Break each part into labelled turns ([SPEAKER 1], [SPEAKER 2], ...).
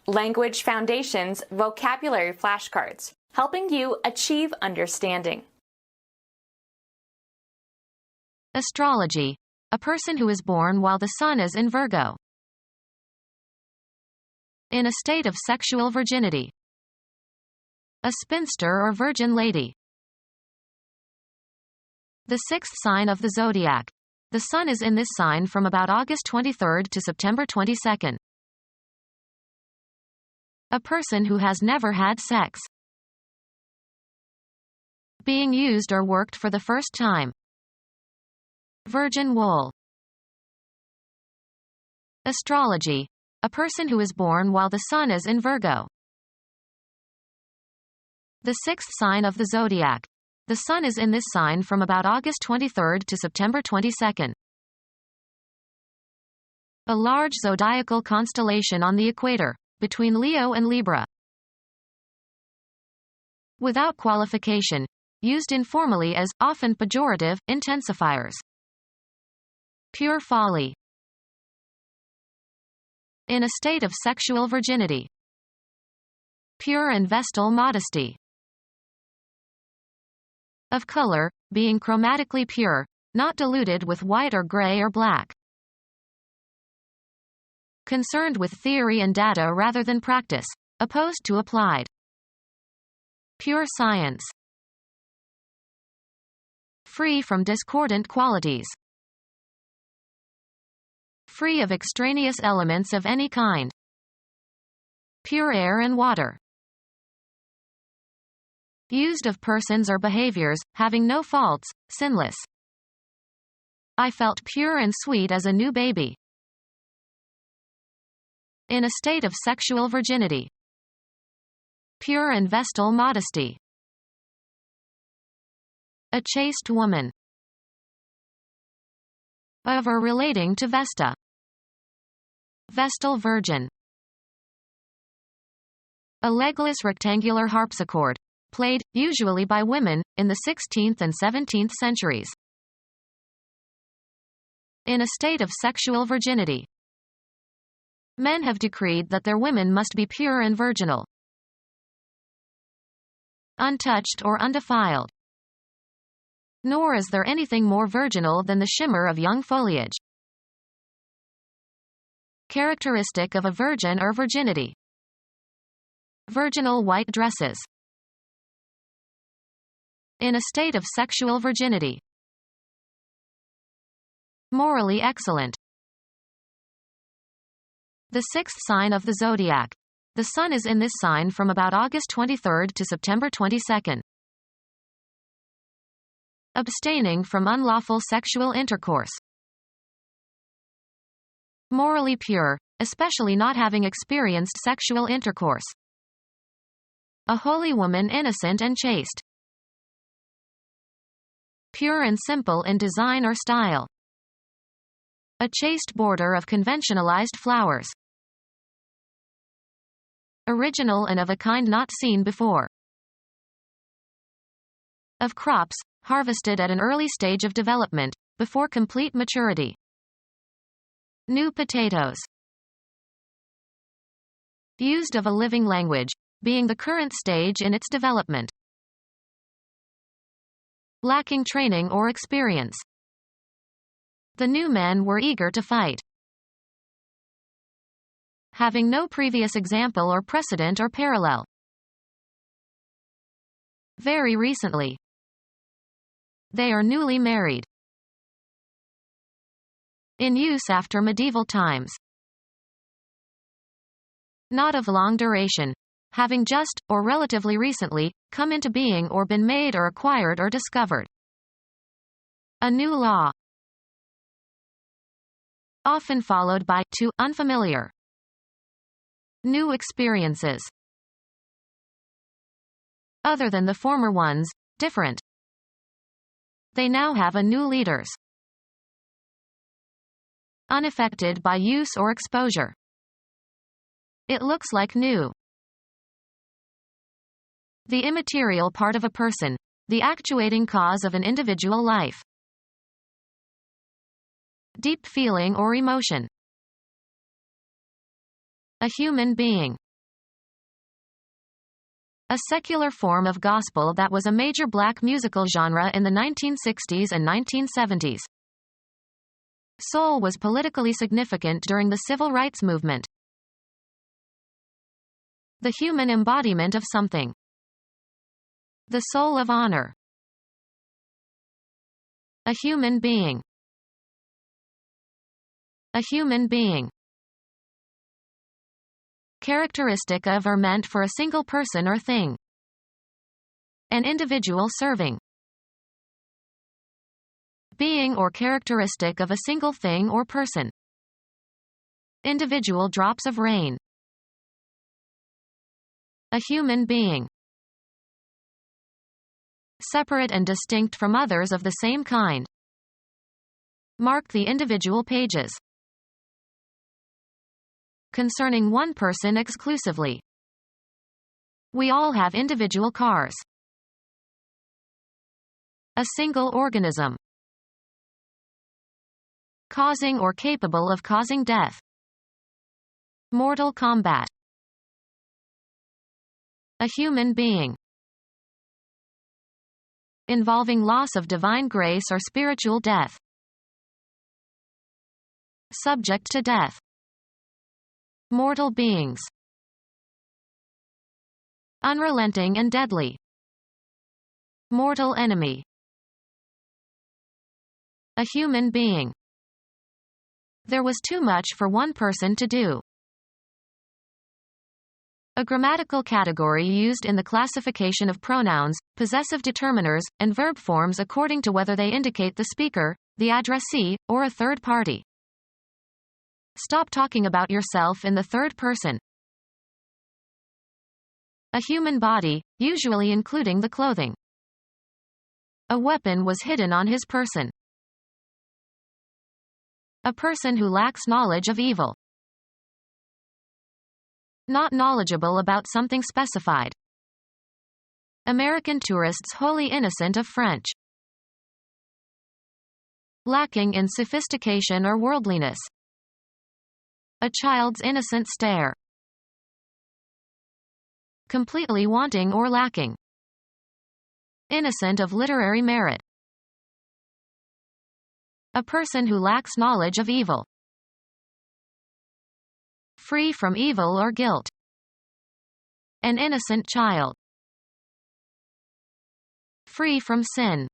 [SPEAKER 1] Language Foundations Vocabulary Flashcards, helping you achieve understanding.
[SPEAKER 2] Astrology. A person who is born while the sun is in Virgo. In a state of sexual virginity. A spinster or virgin lady. The sixth sign of the zodiac. The sun is in this sign from about August 23rd to September 22nd. A person who has never had sex. Being used or worked for the first time. Virgin wool. Astrology. A person who is born while the sun is in Virgo. The sixth sign of the zodiac. The sun is in this sign from about August 23rd to September 22nd. A large zodiacal constellation on the equator, between Leo and Libra. Without qualification. Used informally as, often pejorative, intensifiers. Pure folly. In a state of sexual virginity. Pure and vestal modesty. Of color, being chromatically pure, not diluted with white or gray or black. Concerned with theory and data rather than practice, opposed to applied. Pure science. Free from discordant qualities. Free of extraneous elements of any kind. Pure air and water. Used of persons or behaviors, having no faults, sinless. I felt pure and sweet as a new baby. In a state of sexual virginity. Pure and vestal modesty. A chaste woman. Of or relating to Vesta. Vestal virgin. A legless rectangular harpsichord, played, usually by women, in the 16th and 17th centuries. In a state of sexual virginity. Men have decreed that their women must be pure and virginal. Untouched or undefiled. Nor is there anything more virginal than the shimmer of young foliage. Characteristic of a virgin or virginity. Virginal white dresses. In a state of sexual virginity. Morally excellent. The sixth sign of the zodiac. The sun is in this sign from about August 23rd to September 22nd. Abstaining from unlawful sexual intercourse. Morally pure, especially not having experienced sexual intercourse. A holy woman, innocent and chaste. Pure and simple in design or style. A chaste border of conventionalized flowers. Original and of a kind not seen before. Of crops, harvested at an early stage of development, before complete maturity. New potatoes. Used of a living language, being the current stage in its development. Lacking training or experience. The new men were eager to fight. Having no previous example or precedent or parallel. Very recently. They are newly married. In use after medieval times. Not of long duration. Having just, or relatively recently, come into being or been made or acquired or discovered. A new law. Often followed by, to, unfamiliar. New experiences. Other than the former ones, different. They now have a new leaders. Unaffected by use or exposure. It looks like new. The immaterial part of a person, the actuating cause of an individual life. Deep feeling or emotion. A human being. A secular form of gospel that was a major black musical genre in the 1960s and 1970s. Soul was politically significant during the civil rights movement. The human embodiment of something. The soul of honor. A human being. A human being. Characteristic of or meant for a single person or thing. An individual serving. Being or characteristic of a single thing or person. Individual drops of rain. A human being. Separate and distinct from others of the same kind. Mark the individual pages. Concerning one person exclusively. We all have individual cars. A single organism. Causing or capable of causing death. Mortal combat. A human being. Involving loss of divine grace or spiritual death. Subject to death. Mortal beings. Unrelenting and deadly. Mortal enemy. A human being. There was too much for one person to do. A grammatical category used in the classification of pronouns, possessive determiners, and verb forms according to whether they indicate the speaker, the addressee, or a third party. Stop talking about yourself in the third person. A human body, usually including the clothing. A weapon was hidden on his person. A person who lacks knowledge of evil. Not knowledgeable about something specified. American tourists wholly innocent of French. Lacking in sophistication or worldliness. A child's innocent stare. Completely wanting or lacking. Innocent of literary merit. A person who lacks knowledge of evil. Free from evil or guilt. An innocent child. Free from sin.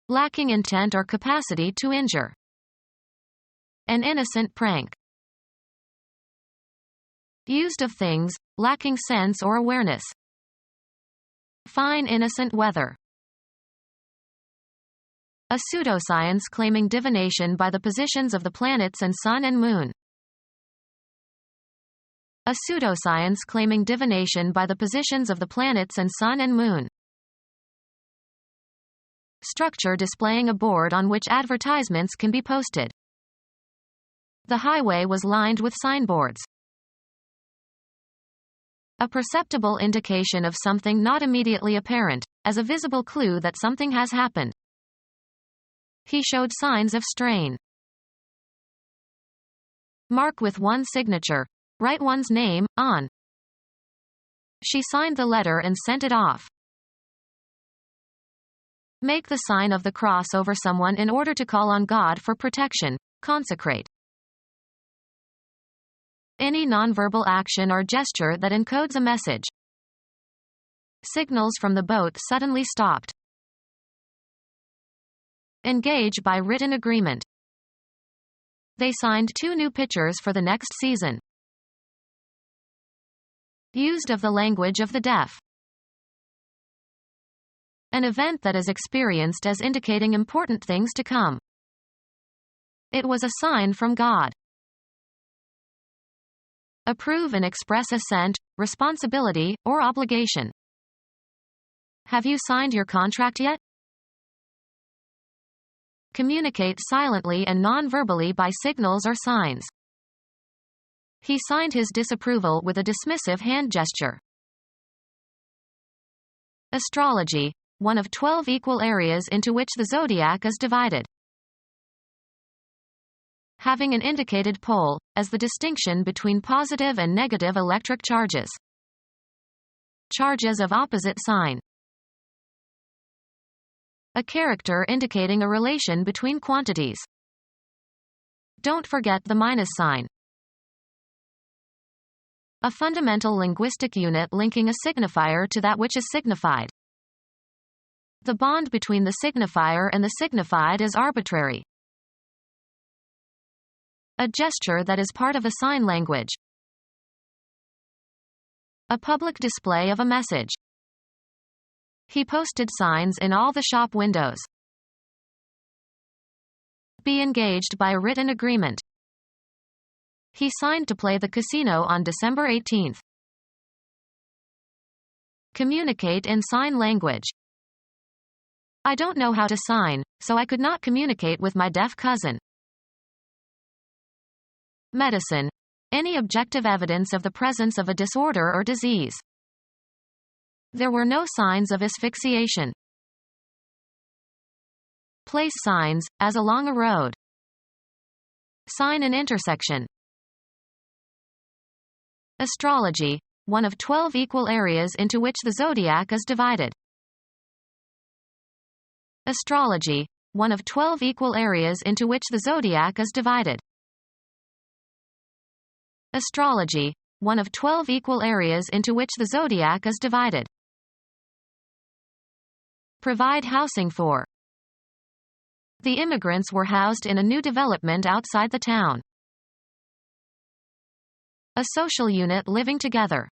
[SPEAKER 2] Lacking intent or capacity to injure. An innocent prank. Used of things, lacking sense or awareness. Fine innocent weather. A pseudoscience claiming divination by the positions of the planets and sun and moon. A pseudoscience claiming divination by the positions of the planets and sun and moon. Structure displaying a board on which advertisements can be posted. The highway was lined with signboards. A perceptible indication of something not immediately apparent, as a visible clue that something has happened. He showed signs of strain. Mark with one signature. Write one's name, on. She signed the letter and sent it off. Make the sign of the cross over someone in order to call on God for protection. Consecrate. Any nonverbal action or gesture that encodes a message. Signals from the boat suddenly stopped. Engage by written agreement. They signed 2 new pitchers for the next season. Used of the language of the deaf. An event that is experienced as indicating important things to come. It was a sign from God. Approve and express assent, responsibility, or obligation. Have you signed your contract yet? Communicate silently and non-verbally by signals or signs. He signed his disapproval with a dismissive hand gesture. Astrology, one of 12 equal areas into which the zodiac is divided. Having an indicated pole, as the distinction between positive and negative electric charges. Charges of opposite sign. A character indicating a relation between quantities. Don't forget the minus sign. A fundamental linguistic unit linking a signifier to that which is signified. The bond between the signifier and the signified is arbitrary. A gesture that is part of a sign language. A public display of a message. He posted signs in all the shop windows. Be engaged by a written agreement. He signed to play the casino on December 18th. Communicate in sign language. I don't know how to sign, so I could not communicate with my deaf cousin. Medicine. Any objective evidence of the presence of a disorder or disease. There were no signs of asphyxiation. Place signs, as along a road. Sign an intersection. Astrology. One of 12 equal areas into which the zodiac is divided. Astrology. One of 12 equal areas into which the zodiac is divided. Astrology. One of 12 equal areas into which the zodiac is divided. Provide housing for. The immigrants were housed in a new development outside the town. A social unit living together.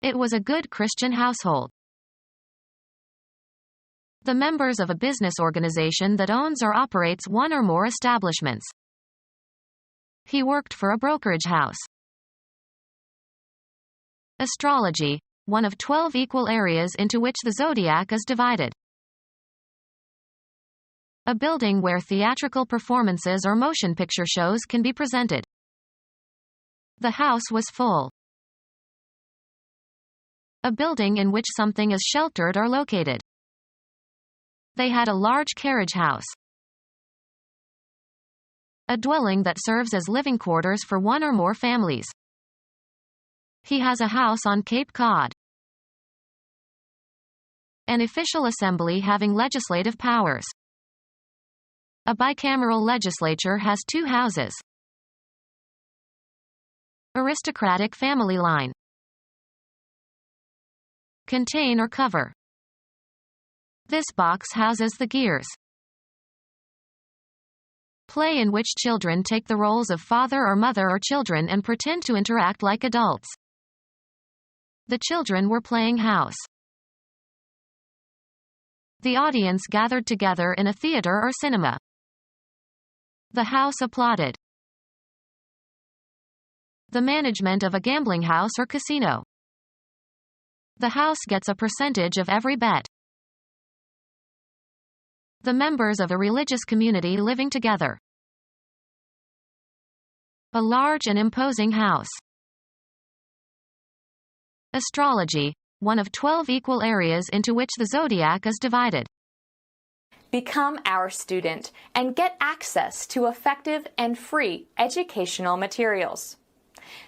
[SPEAKER 2] It was a good Christian household. The members of a business organization that owns or operates one or more establishments. He worked for a brokerage house. Astrology. One of 12 equal areas into which the zodiac is divided. A building where theatrical performances or motion picture shows can be presented. The house was full. A building in which something is sheltered or located. They had a large carriage house. A dwelling that serves as living quarters for one or more families. He has a house on Cape Cod. An official assembly having legislative powers. A bicameral legislature has 2 houses. Aristocratic family line. Contain or cover. This box houses the gears. Play in which children take the roles of father or mother or children and pretend to interact like adults. The children were playing house. The audience gathered together in a theater or cinema. The house applauded. The management of a gambling house or casino. The house gets a percentage of every bet. The members of a religious community living together. A large and imposing house. Astrology. One of 12 equal areas into which the zodiac is divided.
[SPEAKER 1] Become our student and get access to effective and free educational materials.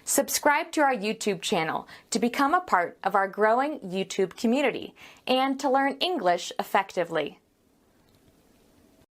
[SPEAKER 1] Subscribe to our YouTube channel to become a part of our growing YouTube community and to learn English effectively.